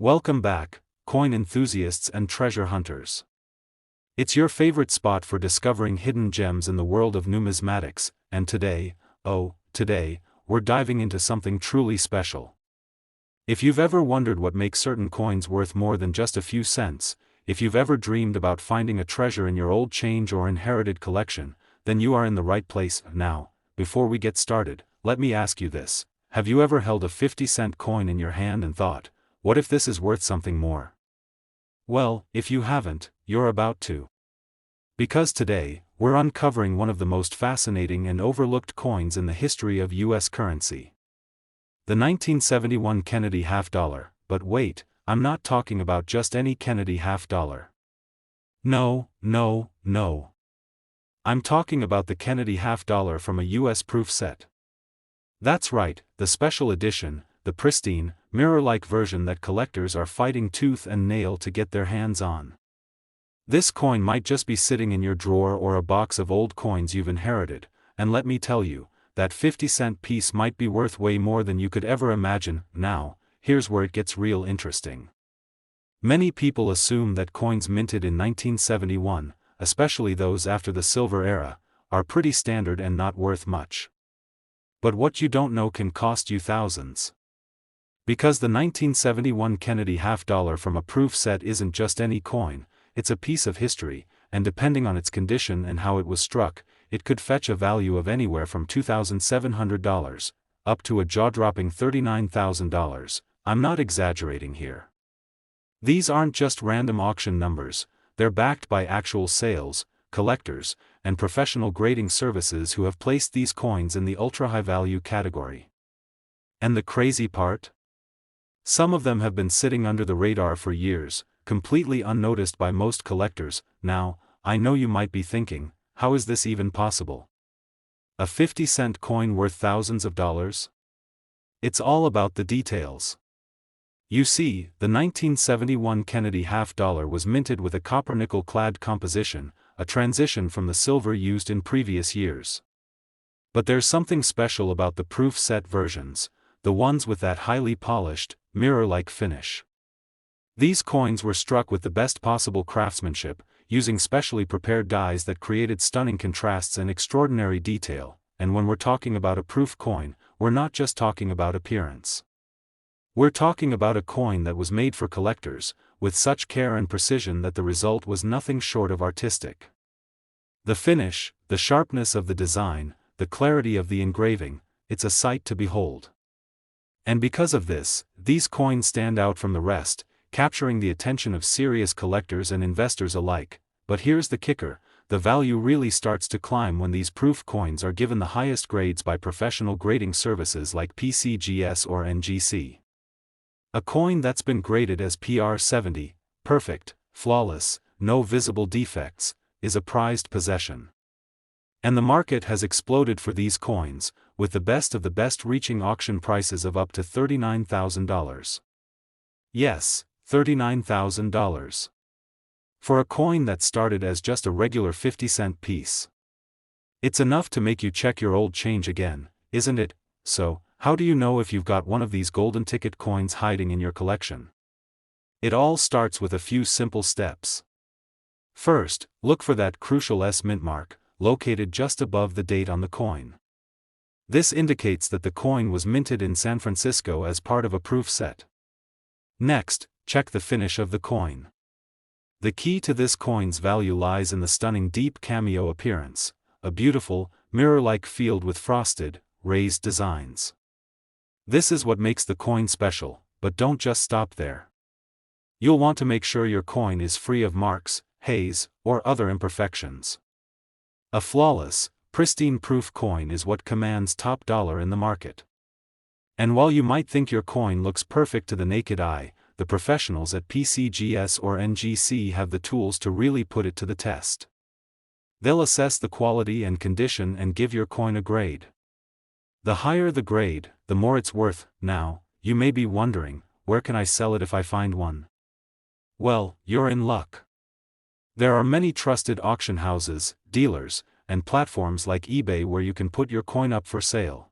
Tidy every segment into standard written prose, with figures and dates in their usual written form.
Welcome back, coin enthusiasts and treasure hunters. It's your favorite spot for discovering hidden gems in the world of numismatics, and today, we're diving into something truly special. If you've ever wondered what makes certain coins worth more than just a few cents, if you've ever dreamed about finding a treasure in your old change or inherited collection, then you are in the right place. Now, before we get started, let me ask you this: have you ever held a 50-cent coin in your hand and thought, what if this is worth something more? Well, if you haven't, you're about to. Because today, we're uncovering one of the most fascinating and overlooked coins in the history of US currency. The 1971 Kennedy half dollar. But wait, I'm not talking about just any Kennedy half dollar. No. I'm talking about the Kennedy half dollar from a US proof set. That's right, the special edition, the pristine, mirror-like version that collectors are fighting tooth and nail to get their hands on. This coin might just be sitting in your drawer or a box of old coins you've inherited, and let me tell you, that 50-cent piece might be worth way more than you could ever imagine. Now, here's where it gets real interesting. Many people assume that coins minted in 1971, especially those after the silver era, are pretty standard and not worth much. But what you don't know can cost you thousands. Because the 1971 Kennedy half dollar from a proof set isn't just any coin, it's a piece of history, and depending on its condition and how it was struck, it could fetch a value of anywhere from $2,700 up to a jaw-dropping $39,000. I'm not exaggerating here. These aren't just random auction numbers, they're backed by actual sales, collectors, and professional grading services who have placed these coins in the ultra-high value category. And the crazy part? Some of them have been sitting under the radar for years, completely unnoticed by most collectors. Now, I know you might be thinking, how is this even possible? A 50-cent coin worth thousands of dollars? It's all about the details. You see, the 1971 Kennedy half dollar was minted with a copper-nickel clad composition, a transition from the silver used in previous years. But there's something special about the proof set versions, the ones with that highly polished, mirror-like finish. These coins were struck with the best possible craftsmanship, using specially prepared dies that created stunning contrasts and extraordinary detail. And when we're talking about a proof coin, we're not just talking about appearance. We're talking about a coin that was made for collectors, with such care and precision that the result was nothing short of artistic. The finish, the sharpness of the design, the clarity of the engraving, it's a sight to behold. And because of this, these coins stand out from the rest, capturing the attention of serious collectors and investors alike. But here's the kicker: the value really starts to climb when these proof coins are given the highest grades by professional grading services like PCGS or NGC. A coin that's been graded as PR70, perfect, flawless, no visible defects, is a prized possession. And the market has exploded for these coins, with the best of the best reaching auction prices of up to $39,000. Yes, $39,000. For a coin that started as just a regular 50-cent piece. It's enough to make you check your old change again, isn't it? So, how do you know if you've got one of these golden ticket coins hiding in your collection? It all starts with a few simple steps. First, look for that crucial S mint mark, located just above the date on the coin. This indicates that the coin was minted in San Francisco as part of a proof set. Next, check the finish of the coin. The key to this coin's value lies in the stunning deep cameo appearance, a beautiful, mirror-like field with frosted, raised designs. This is what makes the coin special, but don't just stop there. You'll want to make sure your coin is free of marks, haze, or other imperfections. A flawless, pristine proof coin is what commands top dollar in the market. And while you might think your coin looks perfect to the naked eye, the professionals at PCGS or NGC have the tools to really put it to the test. They'll assess the quality and condition and give your coin a grade. The higher the grade, the more it's worth. Now, you may be wondering, where can I sell it if I find one? Well, you're in luck. There are many trusted auction houses, dealers, and platforms like eBay where you can put your coin up for sale.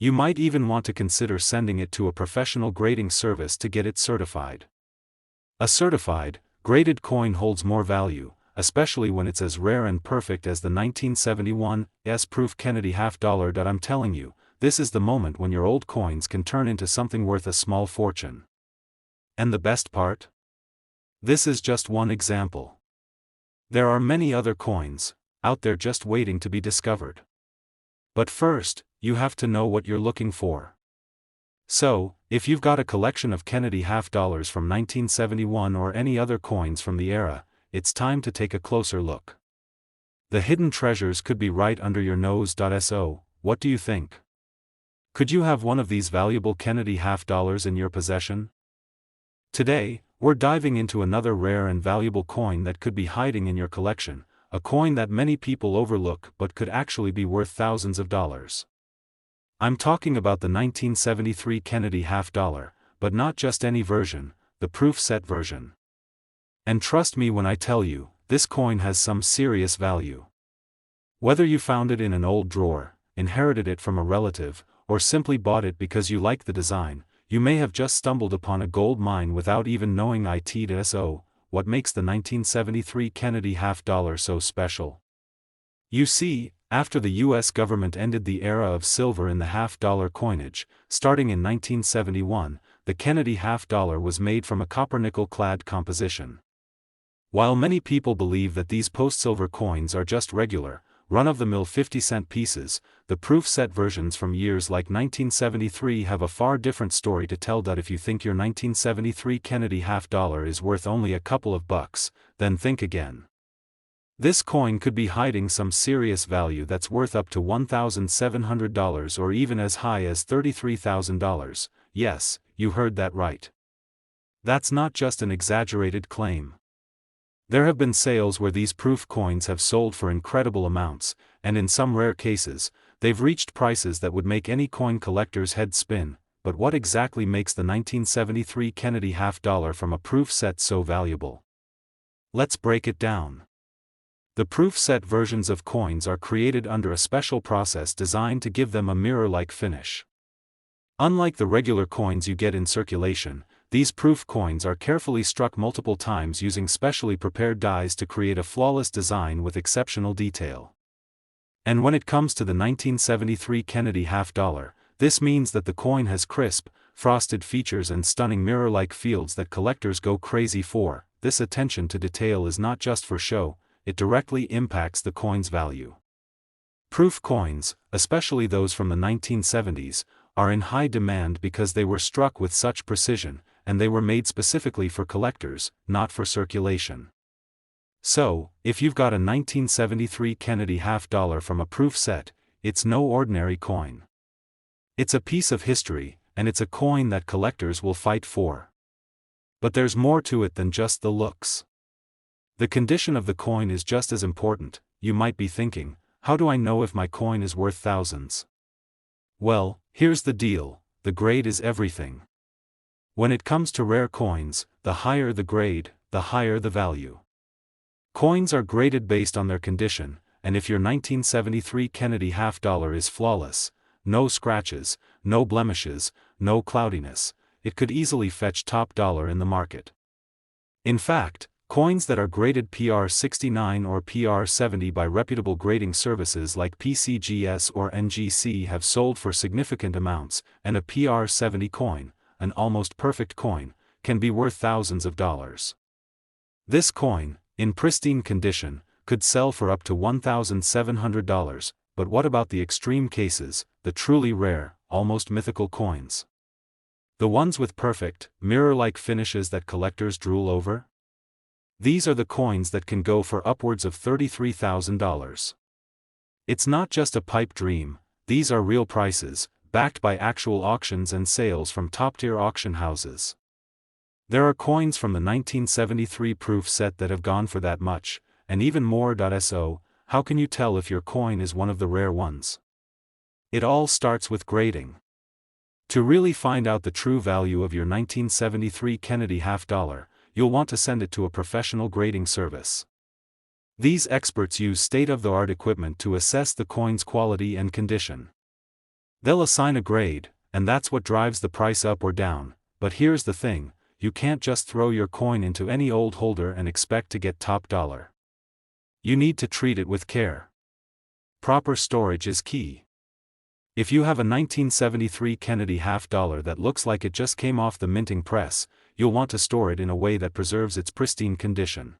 You might even want to consider sending it to a professional grading service to get it certified. A certified, graded coin holds more value, especially when it's as rare and perfect as the 1971 S-proof Kennedy half-dollar. I'm telling you, this is the moment when your old coins can turn into something worth a small fortune. And the best part? This is just one example. There are many other coins out there just waiting to be discovered. But first, you have to know what you're looking for. So, if you've got a collection of Kennedy half-dollars from 1971 or any other coins from the era, it's time to take a closer look. The hidden treasures could be right under your nose. So, what do you think? Could you have one of these valuable Kennedy half-dollars in your possession? Today, we're diving into another rare and valuable coin that could be hiding in your collection, a coin that many people overlook but could actually be worth thousands of dollars. I'm talking about the 1973 Kennedy half-dollar, but not just any version, the proof set version. And trust me when I tell you, this coin has some serious value. Whether you found it in an old drawer, inherited it from a relative, or simply bought it because you like the design, you may have just stumbled upon a gold mine without even knowing it. So, what makes the 1973 Kennedy half-dollar so special? You see, after the US government ended the era of silver in the half-dollar coinage, starting in 1971, the Kennedy half-dollar was made from a copper-nickel-clad composition. While many people believe that these post-silver coins are just regular, run-of-the-mill 50-cent pieces, the proof-set versions from years like 1973 have a far different story to tell. If you think your 1973 Kennedy half-dollar is worth only a couple of bucks, then think again. This coin could be hiding some serious value that's worth up to $1,700 or even as high as $33,000. Yes, you heard that right. That's not just an exaggerated claim. There have been sales where these proof coins have sold for incredible amounts, and in some rare cases, they've reached prices that would make any coin collector's head spin. But what exactly makes the 1973 Kennedy half-dollar from a proof set so valuable? Let's break it down. The proof set versions of coins are created under a special process designed to give them a mirror-like finish. Unlike the regular coins you get in circulation, these proof coins are carefully struck multiple times using specially prepared dies to create a flawless design with exceptional detail. And when it comes to the 1973 Kennedy half-dollar, this means that the coin has crisp, frosted features and stunning mirror-like fields that collectors go crazy for. This attention to detail is not just for show, it directly impacts the coin's value. Proof coins, especially those from the 1970s, are in high demand because they were struck with such precision, and they were made specifically for collectors, not for circulation. So, if you've got a 1973 Kennedy half-dollar from a proof set, it's no ordinary coin. It's a piece of history, and it's a coin that collectors will fight for. But there's more to it than just the looks. The condition of the coin is just as important. You might be thinking, how do I know if my coin is worth thousands? Well, here's the deal, the grade is everything. When it comes to rare coins, the higher the grade, the higher the value. Coins are graded based on their condition, and if your 1973 Kennedy half-dollar is flawless, no scratches, no blemishes, no cloudiness, it could easily fetch top dollar in the market. In fact, coins that are graded PR69 or PR70 by reputable grading services like PCGS or NGC have sold for significant amounts, and a PR70 coin, an almost perfect coin, can be worth thousands of dollars. This coin, in pristine condition, could sell for up to $1,700, but what about the extreme cases, the truly rare, almost mythical coins? The ones with perfect, mirror-like finishes that collectors drool over? These are the coins that can go for upwards of $33,000. It's not just a pipe dream, these are real prices, backed by actual auctions and sales from top-tier auction houses. There are coins from the 1973 proof set that have gone for that much, and even more. So, how can you tell if your coin is one of the rare ones? It all starts with grading. To really find out the true value of your 1973 Kennedy half-dollar, you'll want to send it to a professional grading service. These experts use state-of-the-art equipment to assess the coin's quality and condition. They'll assign a grade, and that's what drives the price up or down. But here's the thing, you can't just throw your coin into any old holder and expect to get top dollar. You need to treat it with care. Proper storage is key. If you have a 1973 Kennedy half-dollar that looks like it just came off the minting press, you'll want to store it in a way that preserves its pristine condition.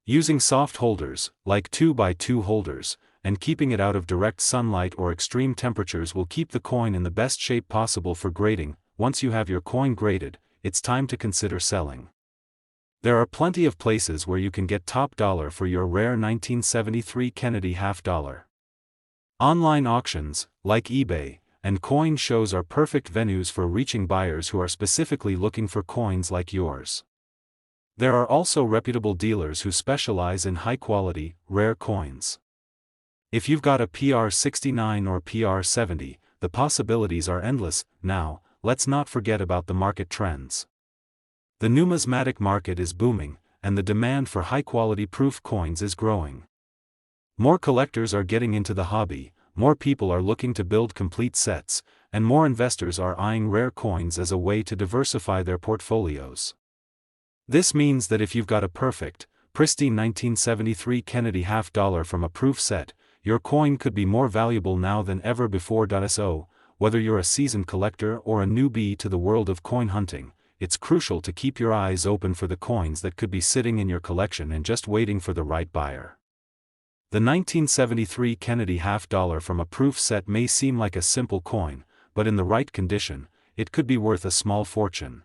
Using soft holders, like 2x2 holders, and keeping it out of direct sunlight or extreme temperatures will keep the coin in the best shape possible for grading. Once you have your coin graded, it's time to consider selling. There are plenty of places where you can get top dollar for your rare 1973 Kennedy half-dollar. Online auctions, like eBay, and coin shows are perfect venues for reaching buyers who are specifically looking for coins like yours. There are also reputable dealers who specialize in high-quality, rare coins. If you've got a PR69 or PR70, the possibilities are endless. Now, let's not forget about the market trends. The numismatic market is booming, and the demand for high-quality proof coins is growing. More collectors are getting into the hobby, more people are looking to build complete sets, and more investors are eyeing rare coins as a way to diversify their portfolios. This means that if you've got a perfect, pristine 1973 Kennedy half-dollar from a proof set, your coin could be more valuable now than ever before. So, whether you're a seasoned collector or a newbie to the world of coin hunting, it's crucial to keep your eyes open for the coins that could be sitting in your collection and just waiting for the right buyer. The 1973 Kennedy half-dollar from a proof set may seem like a simple coin, but in the right condition, it could be worth a small fortune.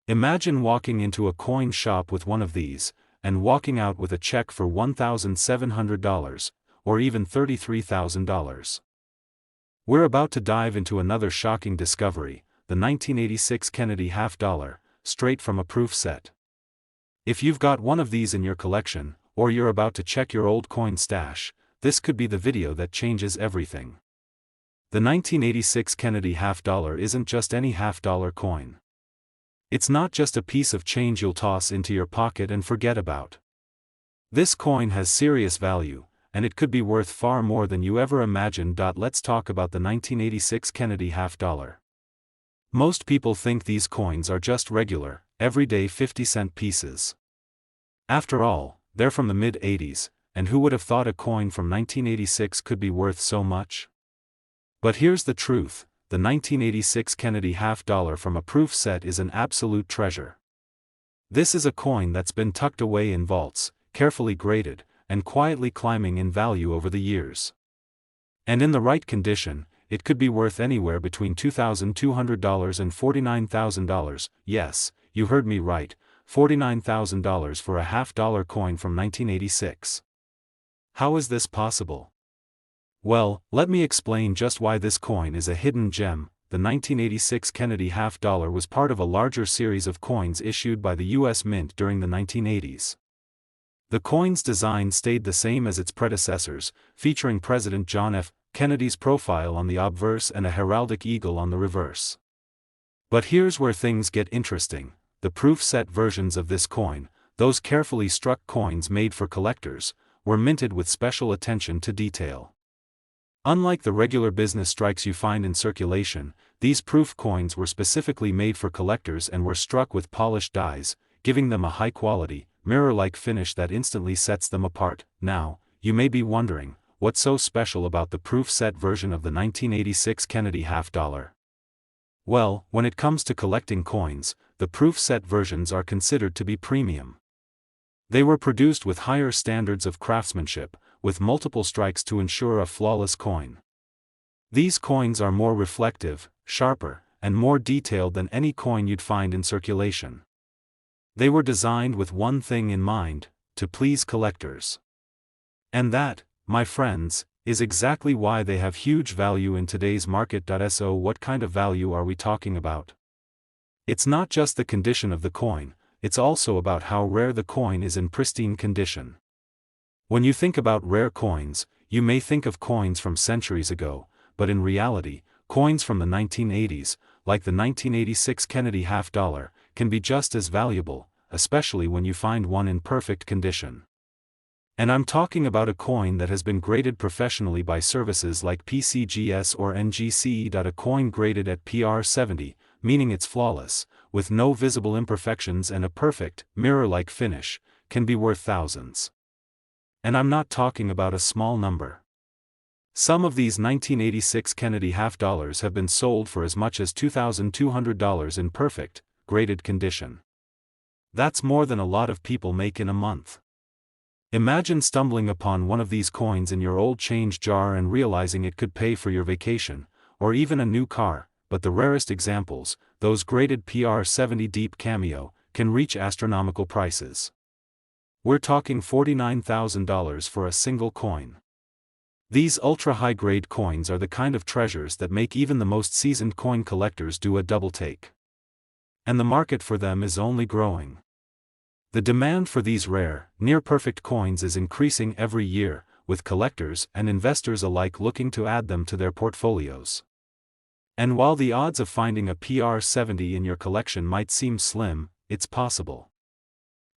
Imagine walking into a coin shop with one of these, and walking out with a check for $1,700, or even $33,000. We're about to dive into another shocking discovery, the 1986 Kennedy half-dollar, straight from a proof set. If you've got one of these in your collection, or you're about to check your old coin stash, this could be the video that changes everything. The 1986 Kennedy half-dollar isn't just any half-dollar coin. It's not just a piece of change you'll toss into your pocket and forget about. This coin has serious value, and it could be worth far more than you ever imagined. Let's talk about the 1986 Kennedy half-dollar. Most people think these coins are just regular, everyday 50-cent pieces. After all, they're from the mid-80s, and who would have thought a coin from 1986 could be worth so much? But here's the truth, the 1986 Kennedy half-dollar from a proof set is an absolute treasure. This is a coin that's been tucked away in vaults, carefully graded, and quietly climbing in value over the years. And in the right condition, it could be worth anywhere between $2,200 and $49,000, yes, you heard me right, $49,000 for a half-dollar coin from 1986. How is this possible? Well, let me explain just why this coin is a hidden gem. The 1986 Kennedy half-dollar was part of a larger series of coins issued by the U.S. Mint during the 1980s. The coin's design stayed the same as its predecessors, featuring President John F. Kennedy's profile on the obverse and a heraldic eagle on the reverse. But here's where things get interesting. The proof set versions of this coin, those carefully struck coins made for collectors, were minted with special attention to detail. Unlike the regular business strikes you find in circulation, these proof coins were specifically made for collectors and were struck with polished dies, giving them a high-quality, mirror-like finish that instantly sets them apart. Now, you may be wondering, what's so special about the proof set version of the 1986 Kennedy half-dollar? Well, when it comes to collecting coins, the proof set versions are considered to be premium. They were produced with higher standards of craftsmanship, with multiple strikes to ensure a flawless coin. These coins are more reflective, sharper, and more detailed than any coin you'd find in circulation. They were designed with one thing in mind, to please collectors. And that, my friends, is exactly why they have huge value in today's market. So what kind of value are we talking about? It's not just the condition of the coin, it's also about how rare the coin is in pristine condition. When you think about rare coins, you may think of coins from centuries ago, but in reality, coins from the 1980s, like the 1986 Kennedy half-dollar, can be just as valuable, especially when you find one in perfect condition. And I'm talking about a coin that has been graded professionally by services like PCGS or NGC. A coin graded at PR70, meaning it's flawless, with no visible imperfections and a perfect, mirror-like finish, can be worth thousands. And I'm not talking about a small number. Some of these 1986 Kennedy half dollars have been sold for as much as $2,200 in perfect, graded condition. That's more than a lot of people make in a month. Imagine stumbling upon one of these coins in your old change jar and realizing it could pay for your vacation, or even a new car, but the rarest examples, those graded PR70 Deep Cameo, can reach astronomical prices. We're talking $49,000 for a single coin. These ultra-high-grade coins are the kind of treasures that make even the most seasoned coin collectors do a double take. And the market for them is only growing. The demand for these rare, near-perfect coins is increasing every year, with collectors and investors alike looking to add them to their portfolios. And while the odds of finding a PR70 in your collection might seem slim, it's possible.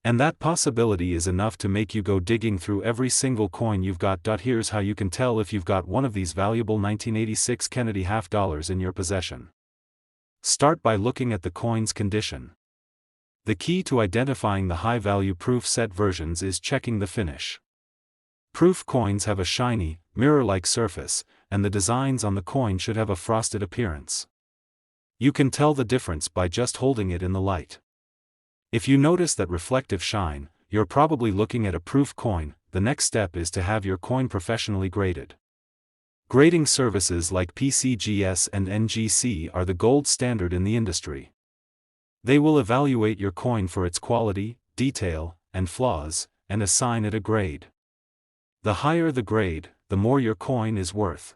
And that possibility is enough to make you go digging through every single coin you've got. Here's how you can tell if you've got one of these valuable 1986 Kennedy half dollars in your possession. Start by looking at the coin's condition. The key to identifying the high-value proof set versions is checking the finish. Proof coins have a shiny, mirror-like surface, and the designs on the coin should have a frosted appearance. You can tell the difference by just holding it in the light. If you notice that reflective shine, you're probably looking at a proof coin. The next step is to have your coin professionally graded. Grading services like PCGS and NGC are the gold standard in the industry. They will evaluate your coin for its quality, detail, and flaws, and assign it a grade. The higher the grade, the more your coin is worth.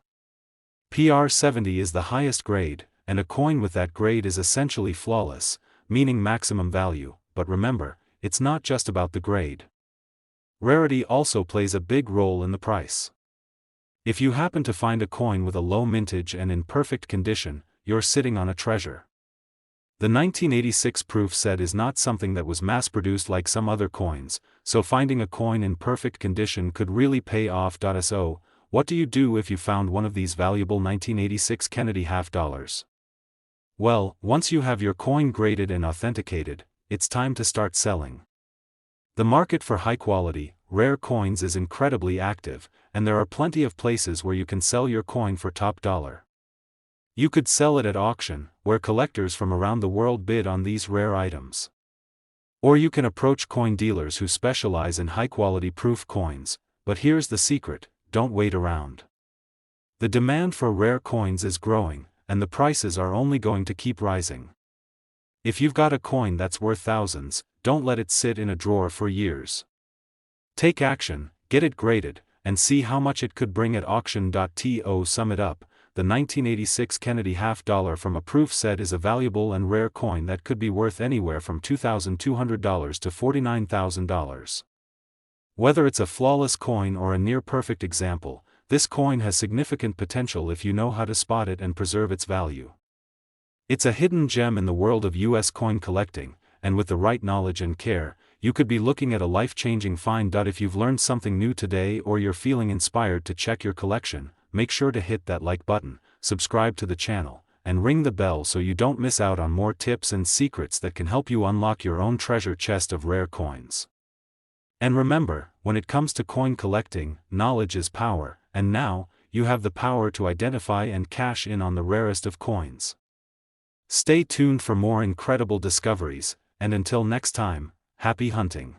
PR70 is the highest grade, and a coin with that grade is essentially flawless, meaning maximum value, but remember, it's not just about the grade. Rarity also plays a big role in the price. If you happen to find a coin with a low mintage and in perfect condition, you're sitting on a treasure. The 1986 proof set is not something that was mass-produced like some other coins, so finding a coin in perfect condition could really pay off. So, what do you do if you found one of these valuable 1986 Kennedy half dollars? Well, once you have your coin graded and authenticated, it's time to start selling. The market for high-quality, rare coins is incredibly active, and there are plenty of places where you can sell your coin for top dollar. You could sell it at auction, where collectors from around the world bid on these rare items. Or you can approach coin dealers who specialize in high-quality proof coins, but here's the secret: don't wait around. The demand for rare coins is growing, and the prices are only going to keep rising. If you've got a coin that's worth thousands, don't let it sit in a drawer for years. Take action, get it graded, and see how much it could bring at auction. To sum it up, the 1986 Kennedy half dollar from a proof set is a valuable and rare coin that could be worth anywhere from $2,200 to $49,000. Whether it's a flawless coin or a near-perfect example, this coin has significant potential if you know how to spot it and preserve its value. It's a hidden gem in the world of US coin collecting, and with the right knowledge and care, you could be looking at a life-changing find. If you've learned something new today or you're feeling inspired to check your collection, make sure to hit that like button, subscribe to the channel, and ring the bell so you don't miss out on more tips and secrets that can help you unlock your own treasure chest of rare coins. And remember, when it comes to coin collecting, knowledge is power, and now, you have the power to identify and cash in on the rarest of coins. Stay tuned for more incredible discoveries, and until next time, happy hunting.